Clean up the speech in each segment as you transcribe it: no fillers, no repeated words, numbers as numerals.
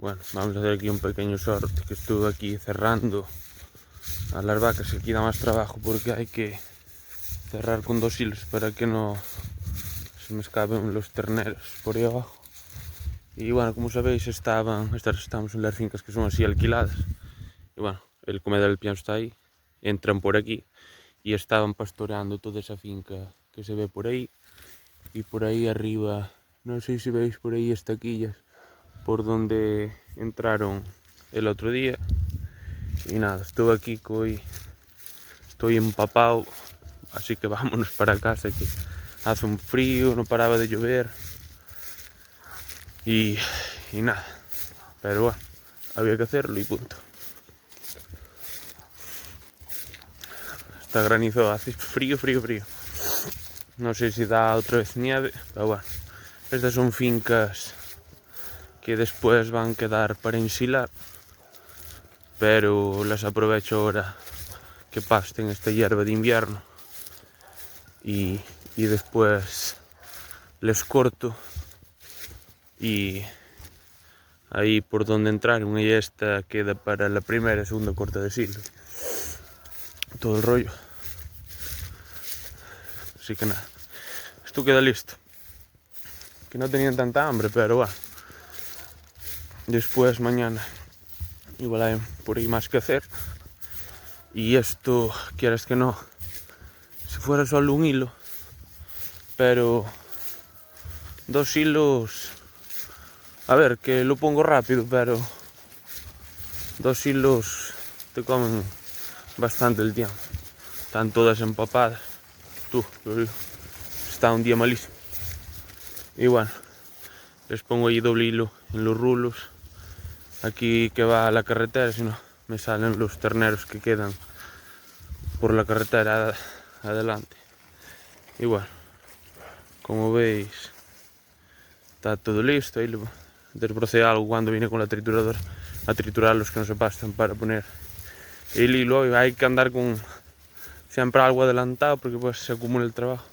Bueno, vamos a hacer aquí un pequeño sorteo que estuve aquí cerrando a las vacas. Aquí da más trabajo porque hay que cerrar con 2 hilos para que no se me escapen los terneros por ahí abajo. Y bueno, como sabéis, estamos en las fincas que son así alquiladas. Y bueno, el comedor del pienso está ahí. Entran por aquí y estaban pastoreando toda esa finca que se ve por ahí. Y por ahí arriba, no sé si veis por ahí estaquillas por donde entraron el otro día. Y nada, estuve aquí que hoy estoy empapado, así que vámonos para casa, que hace un frío, no paraba de llover. Y nada, pero bueno, había que hacerlo y punto. Está granizo, hace frío. No sé si da otra vez nieve, pero bueno. Estas son fincas que después van a quedar para ensilar, pero las aprovecho ahora que pasten esta hierba de invierno y después les corto y ahí por donde entraron y esta queda para la primera y segunda corta de silo, todo el rollo. Así que nada, esto queda listo, que no tenían tanta hambre, pero bueno, después mañana igual hay por ahí más que hacer. Y esto, quieras que no, si fuera solo un hilo, pero 2 hilos, a ver, que lo pongo rápido, pero 2 hilos te comen bastante el tiempo. Están todas empapadas. Está un día malísimo. Y bueno, les pongo ahí doble hilo en los rulos. Aquí que va a la carretera, si no me salen los terneros que quedan por la carretera adelante. Y bueno, como veis, está todo listo. Ahí desbrocé algo cuando vine con la trituradora a triturar los que no se pastan para poner el hilo. Y hay que andar con siempre algo adelantado porque pues se acumula el trabajo.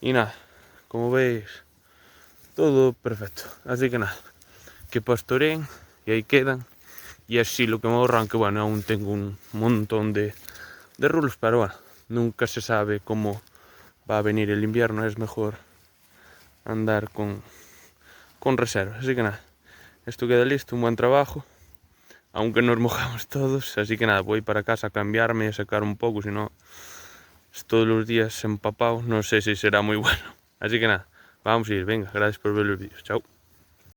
Y nada, como veis, todo perfecto. Así que nada, que pastoreen y ahí quedan. Y así lo que me ahorran, que bueno, aún tengo un montón de rulos, pero bueno, nunca se sabe cómo va a venir el invierno. Es mejor andar con reservas. Así que nada, esto queda listo, un buen trabajo, aunque nos mojamos todos. Así que nada, voy para casa a cambiarme y a sacar un poco, si no, todos los días empapado, no sé si será muy bueno. Así que nada, vamos a ir, venga, gracias por ver los vídeos, chao.